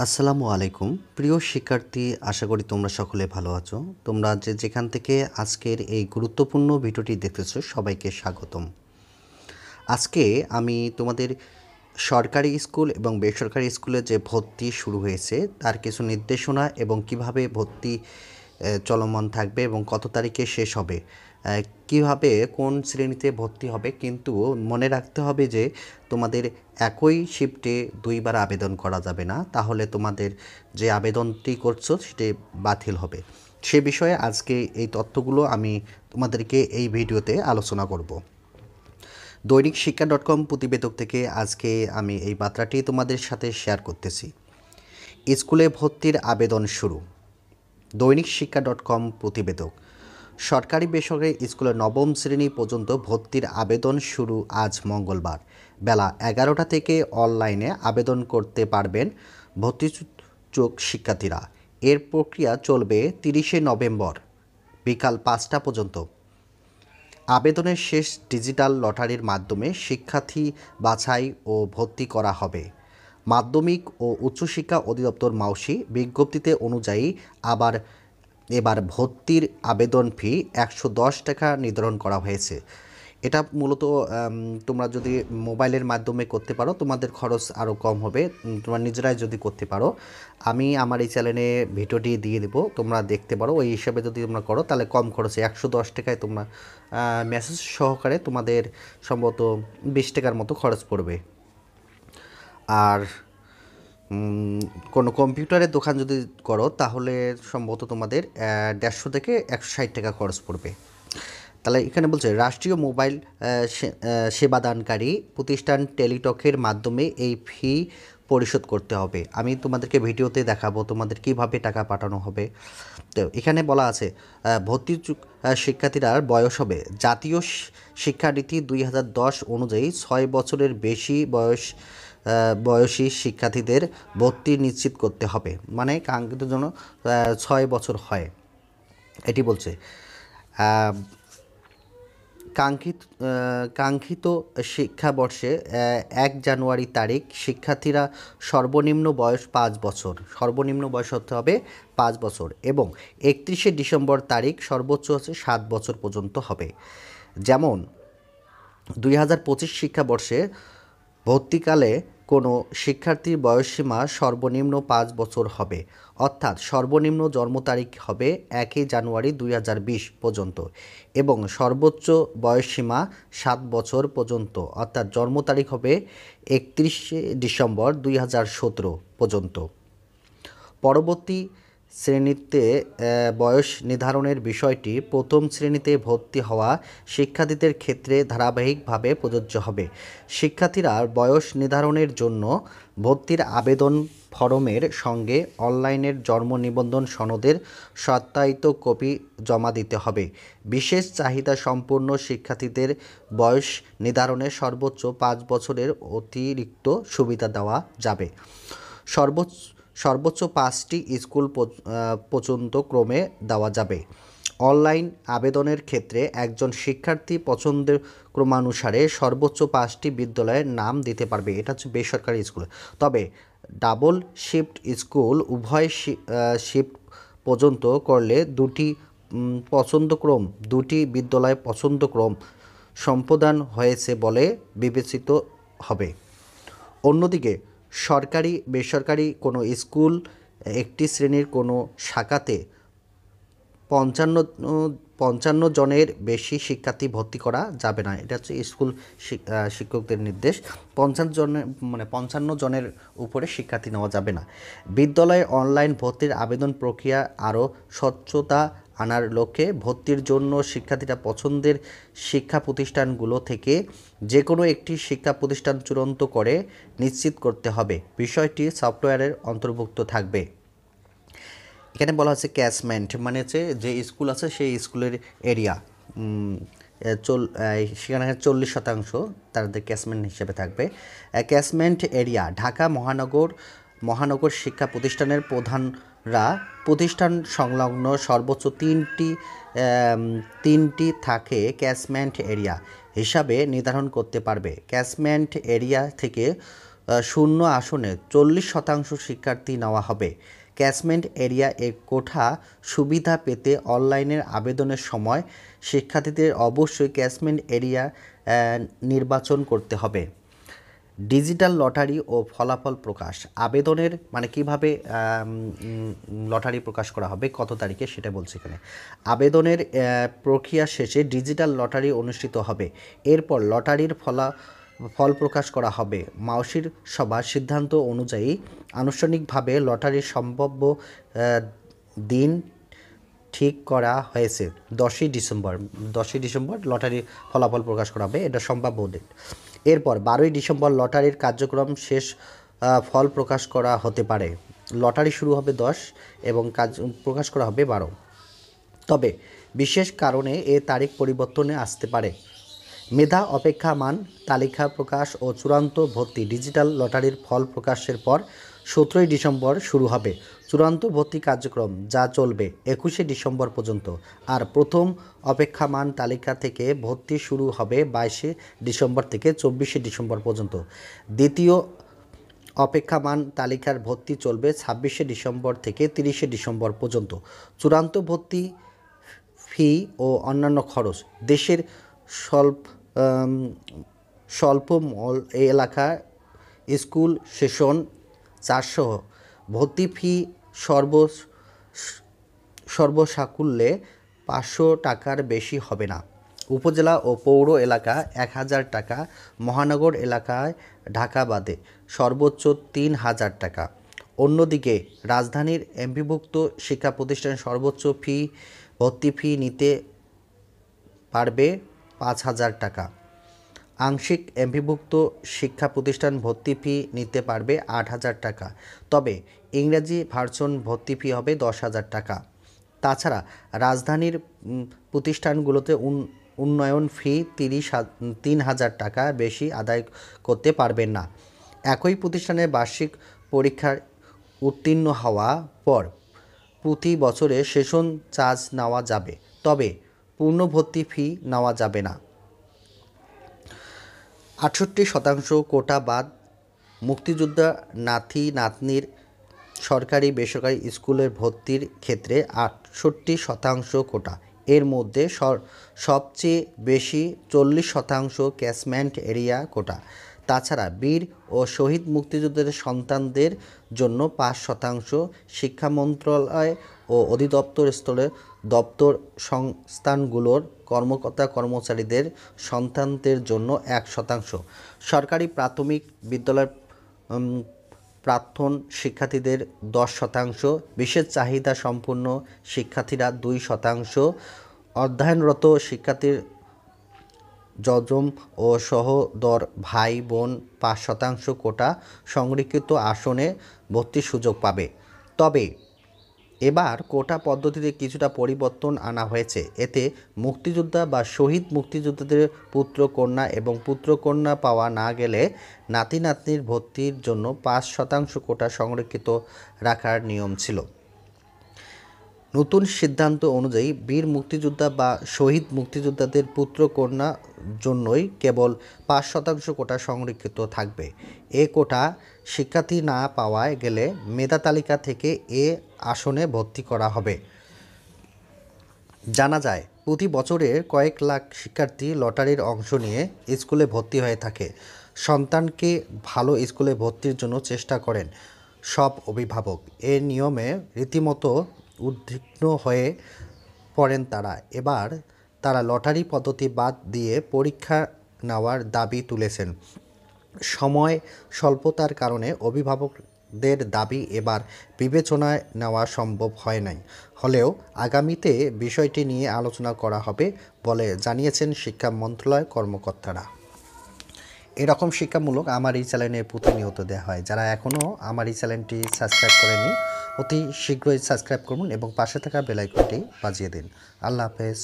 আসসালামু আলাইকুম প্রিয় শিক্ষার্থী, আশা করি তোমরা সকলে ভালো আছো। তোমরা যেখান থেকে আজকের এই গুরুত্বপূর্ণ ভিডিওটি দেখতেছো সবাইকে স্বাগতম। আজকে আমি তোমাদের সরকারি স্কুল এবং বেসরকারি স্কুলে যে ভর্তি শুরু হয়েছে তার কিছু নির্দেশনা এবং কিভাবে ভর্তি চলমান থাকবে এবং কত তারিখে শেষ হবে, কিভাবে কোন শ্রেণীতে ভর্তি হবে, কিন্তু মনে রাখতে হবে যে তোমাদের একই শিফটে দুইবার আবেদন করা যাবে না, তাহলে তোমাদের যে আবেদনটি করছো সেটি বাতিল হবে। সে বিষয়ে আজকে এই তথ্যগুলো আমি তোমাদেরকে এই ভিডিওতে আলোচনা করব। দৈনিক শিক্ষা .com প্রতিবেদক থেকে আজকে আমি এই বার্তাটি তোমাদের সাথে শেয়ার করতেছি। স্কুলে ভর্তির আবেদন শুরু। দৈনিক শিক্ষা .com প্রতিবেদক, সরকারি বেসরকারি স্কুলে নবম শ্রেণী পর্যন্ত ভর্তির আবেদন শুরু আজ মঙ্গলবার বেলা 11টা থেকে অনলাইনে আবেদন করতে পারবেন ভর্তিচ্ছুক শিক্ষার্থীরা। এর প্রক্রিয়া চলবে 30শে নভেম্বর বিকাল 5টা পর্যন্ত। আবেদনের শেষ ডিজিটাল লটারির মাধ্যমে শিক্ষার্থী বাছাই ও ভর্তি করা হবে। মাধ্যমিক ও উচ্চশিক্ষা অধিদপ্তর মাউসি বিজ্ঞপ্তিতে অনুযায়ী এবার ভর্তির আবেদন ফি 110 টাকা নির্ধারণ করা হয়েছে। এটা মূলত তোমরা যদি মোবাইলের মাধ্যমে করতে পারো তোমাদের খরচ আরও কম হবে, তোমরা নিজেরাই যদি করতে পারো। আমি আমার এই চ্যানেলে ভিডিওটি দিয়ে দেবো, তোমরা দেখতে পারো। ওই হিসাবে যদি তোমরা করো তাহলে কম খরচে 110 টাকায় তোমরা মেসেজ সহকারে তোমাদের সম্ভবত 20 টাকার মতো খরচ পড়বে। আর কোনো কম্পিউটারের দোকান যদি করো তাহলে সম্ভবত তোমাদের 150 থেকে 160 টাকা খরচ পড়বে। তাহলে এখানে বলছে রাষ্ট্রীয় মোবাইল সেবাদানকারী প্রতিষ্ঠান টেলিটকের মাধ্যমে এই ফি পরিশোধ করতে হবে। আমি তোমাদেরকে ভিডিওতে দেখাবো তোমাদের কিভাবে টাকা পাঠানো হবে। তো এখানে বলা আছে ভর্তিচ্ছুক শিক্ষার্থীরা বয়স হবে জাতীয় শিক্ষানীতি 2010 অনুযায়ী 6 বছরের বেশি বয়সী শিক্ষার্থীদের ভর্তি নিশ্চিত করতে হবে, মানে কাঙ্ক্ষিত জন্য 6 বছর হয় এটি বলছে। কাঙ্ক্ষিত শিক্ষাবর্ষে 1 জানুয়ারি তারিখ শিক্ষার্থীরা সর্বনিম্ন বয়স 5 বছর, সর্বনিম্ন বয়স হতে হবে 5 বছর, এবং 31শে ডিসেম্বর তারিখ সর্বোচ্চ হচ্ছে 7 বছর পর্যন্ত হবে। যেমন 2025 শিক্ষাবর্ষে ভর্তিকালে কোনো শিক্ষার্থীর বয়সসীমা সর্বনিম্ন 5 বছর হবে, অর্থাৎ সর্বনিম্ন জন্ম তারিখ হবে 1 জানুয়ারি 2020 পর্যন্ত, এবং সর্বোচ্চ বয়সসীমা 7 বছর পর্যন্ত, অর্থাৎ জন্ম তারিখ হবে 31শে ডিসেম্বর 2017 পর্যন্ত। পরবর্তী শ্রেণীতে বয়স নির্ধারণের বিষয়টি প্রথম শ্রেণীতে ভর্তি হওয়া শিক্ষার্থীদের ক্ষেত্রে ধারাবাহিকভাবে প্রযোজ্য হবে। শিক্ষার্থীরা বয়স নির্ধারণের জন্য ভর্তির আবেদন ফরমের সঙ্গে অনলাইনের জন্ম নিবন্ধন সনদের সত্যায়িত কপি জমা দিতে হবে। বিশেষ চাহিদা সম্পন্ন শিক্ষার্থীদের বয়স নির্ধারণে সর্বোচ্চ 5 বছরের অতিরিক্ত সুবিধা দেওয়া যাবে। সর্বোচ্চ 5টি স্কুল পর্যন্ত ক্রমে দেওয়া যাবে। অনলাইন আবেদনের ক্ষেত্রে একজন শিক্ষার্থী পছন্দের ক্রমানুসারে সর্বোচ্চ 5টি বিদ্যালয়ের নাম দিতে পারবে। এটা হচ্ছে বেসরকারি স্কুল। তবে ডাবল শিফট স্কুল উভয় শিফট পর্যন্ত করলে দুটি বিদ্যালয় পছন্দক্রম সম্পাদন হয়েছে বলে বিবেচিত হবে। অন্যদিকে সরকারি বেসরকারি কোনো স্কুল একটি শ্রেণীর কোনো শাখাতে 55 জনের বেশি শিক্ষার্থী ভর্তি করা যাবে না। এটা হচ্ছে স্কুল শিক্ষকদের নির্দেশ। 55 জনের উপরে শিক্ষার্থী নেওয়া যাবে না। বিদ্যালয়ে অনলাইন ভর্তির আবেদন প্রক্রিয়া আরও স্বচ্ছতা আনার লক্ষ্যে ভর্তির জন্য শিক্ষার্থীরা পছন্দের শিক্ষা প্রতিষ্ঠানগুলো থেকে যে কোনো একটি শিক্ষা প্রতিষ্ঠান চূড়ান্ত করে নিশ্চিত করতে হবে। বিষয়টি সফটওয়্যারের অন্তর্ভুক্ত থাকবে। এখানে বলা হচ্ছে ক্যাচমেন্ট, মানে হচ্ছে যে স্কুল আছে সেই স্কুলের এরিয়া, সেখানে 40% তাদের ক্যাচমেন্ট হিসেবে থাকবে। ক্যাচমেন্ট এরিয়া ঢাকা মহানগর শিক্ষা প্রতিষ্ঠানের প্রধানরা প্রতিষ্ঠান সংলগ্ন সর্বোচ্চ তিনটি থাকে ক্যাচমেন্ট এরিয়া হিসাবে নির্ধারণ করতে পারবে। ক্যাচমেন্ট এরিয়া থেকে শূন্য আসনে 40% শিক্ষার্থী নেওয়া হবে। ক্যাচমেন্ট এরিয়া এ কোঠা সুবিধা পেতে অনলাইনের আবেদনের সময় শিক্ষার্থীদের অবশ্যই ক্যাচমেন্ট এরিয়া নির্বাচন করতে হবে। ডিজিটাল লটারি ও ফলাফল প্রকাশ আবেদনের মানে কিভাবে লটারি প্রকাশ করা হবে কত তারিখে সেটা বলছি এখানে। আবেদনের প্রক্রিয়া শেষে ডিজিটাল লটারি অনুষ্ঠিত হবে। এরপর লটারির ফল প্রকাশ করা হবে। মাউসির সভার সিদ্ধান্ত অনুযায়ী আনুষ্ঠানিকভাবে লটারির সম্ভাব্য দিন ঠিক করা হয়েছে 10ই ডিসেম্বর লটারির ফলাফল প্রকাশ করা হবে, এটা সম্ভাব্য ডেট। এরপর 12ই ডিসেম্বর লটারির কার্যক্রম শেষ, ফল প্রকাশ করা হতে পারে। লটারি শুরু হবে 10 এবং কাজ প্রকাশ করা হবে 12। তবে বিশেষ কারণে এ তারিখ পরিবর্তনে আসতে পারে। মেধা অপেক্ষা মান তালিকা প্রকাশ ও চূড়ান্ত ভর্তি ডিজিটাল লটারির ফল প্রকাশের পর 17ই ডিসেম্বর শুরু হবে চূড়ান্ত ভর্তি কার্যক্রম, যা চলবে 21শে ডিসেম্বর পর্যন্ত। আর প্রথম অপেক্ষামান তালিকা থেকে ভর্তি শুরু হবে 22শে ডিসেম্বর থেকে 24শে ডিসেম্বর পর্যন্ত। দ্বিতীয় অপেক্ষামান তালিকার ভর্তি চলবে 26শে ডিসেম্বর থেকে 30শে ডিসেম্বর পর্যন্ত। চূড়ান্ত ভর্তি ফি ও অন্যান্য খরচ দেশের স্বল্প মল এলাকা স্কুল সেশন 400 ভর্তি ফি সর্বসাকুল্যে 500 টাকার বেশি হবে না। উপজেলা ও পৌর এলাকা 1000 টাকা, মহানগর এলাকায় ঢাকা বাদে সর্বোচ্চ 3000 টাকা। অন্যদিকে রাজধানীর এমপিভুক্ত শিক্ষা প্রতিষ্ঠান সর্বোচ্চ ভর্তি ফি নিতে পারবে 5000 টাকা। আংশিক এমপিভুক্ত শিক্ষা প্রতিষ্ঠান ভর্তি ফি নিতে পারবে 8000 টাকা। তবে ইংরেজি ভার্সন ভর্তি ফি হবে 10,000 টাকা। তাছাড়া রাজধানীর প্রতিষ্ঠানগুলোতে উন্নয়ন ফি 3,000 টাকা বেশি আদায় করতে পারবেন না। একই প্রতিষ্ঠানের বার্ষিক পরীক্ষার উত্তীর্ণ হওয়া পর প্রতি বছরে সেশন চার্জ নেওয়া যাবে, তবে পূর্ণ ভর্তি ফি নেওয়া যাবে না। 68% কোটা বাদ মুক্তিযোদ্ধা নাতি নাতনির সরকারি বেসরকারি স্কুলের ভর্তির ক্ষেত্রে 68% কোটা। এর মধ্যে সবচেয়ে বেশি 40% ক্যাচমেন্ট এরিয়া কোটা। তাছাড়া বীর ও শহীদ মুক্তিযোদ্ধাদের সন্তানদের জন্য 5%, শিক্ষা মন্ত্রণালয় ও অধিদপ্তর স্তরে দপ্তর সংস্থানগুলোর কর্মকর্তা কর্মচারীদের সন্তানদের জন্য 1%, সরকারি প্রাথমিক বিদ্যালয়ের প্রাক্তন শিক্ষার্থীদের 10%, বিশেষ চাহিদা সম্পন্ন শিক্ষার্থীরা 2%, অধ্যয়নরত শিক্ষার্থীর যজম ও সহোদর ভাই বোন 5% কোটা সংরক্ষিত আসনে ভর্তির সুযোগ পাবে। তবে এবার কোটা পদ্ধতিতে কিছুটা পরিবর্তন আনা হয়েছে। এতে মুক্তিযোদ্ধা বা শহীদ মুক্তিযোদ্ধাদের পুত্রকন্যা এবং পুত্রকন্যা পাওয়া না গেলে নাতি নাতনির ভর্তির জন্য 5% কোটা সংরক্ষিত রাখার নিয়ম ছিল। নতুন সিদ্ধান্ত অনুযায়ী বীর মুক্তিযোদ্ধা বা শহীদ মুক্তিযোদ্ধাদের পুত্রকন্যা জন্যই কেবল 5% কোটা সংরক্ষিত থাকবে। এ কোটা শিক্ষার্থী না পাওয়া গেলে মেধা তালিকা থেকে এ আসনে ভর্তি করা হবে। জানা যায় প্রতি বছরে কয়েক লাখ শিক্ষার্থী লটারির অংশ নিয়ে স্কুলে ভর্তি হয়ে থাকে। সন্তানকে ভালো স্কুলে ভর্তির জন্য চেষ্টা করেন সব অভিভাবক। এ নিয়মে রীতিমতো উদ্বিগ্ন হয়ে পড়েন তারা। এবার তারা লটারি পদ্ধতি বাদ দিয়ে পরীক্ষা নেওয়ার দাবি তুলেছেন। সময় স্বল্পতার কারণে অভিভাবকদের দাবি এবার বিবেচনায় নেওয়া সম্ভব হয় নাই হলেও আগামীতে বিষয়টি নিয়ে আলোচনা করা হবে বলে জানিয়েছেন শিক্ষা মন্ত্রণালয় কর্মকর্তারা। এরকম শিক্ষামূলক আমার এই চ্যানেলে প্রতিনিয়ত দেওয়া হয়। যারা এখনও আমার এই চ্যানেলটি সাবস্ক্রাইব করেনি অতি শীঘ্রই সাবস্ক্রাইব করুন এবং পাশে থাকা বেল আইকনটি বাজিয়ে দিন। আল্লাহ হাফেজ।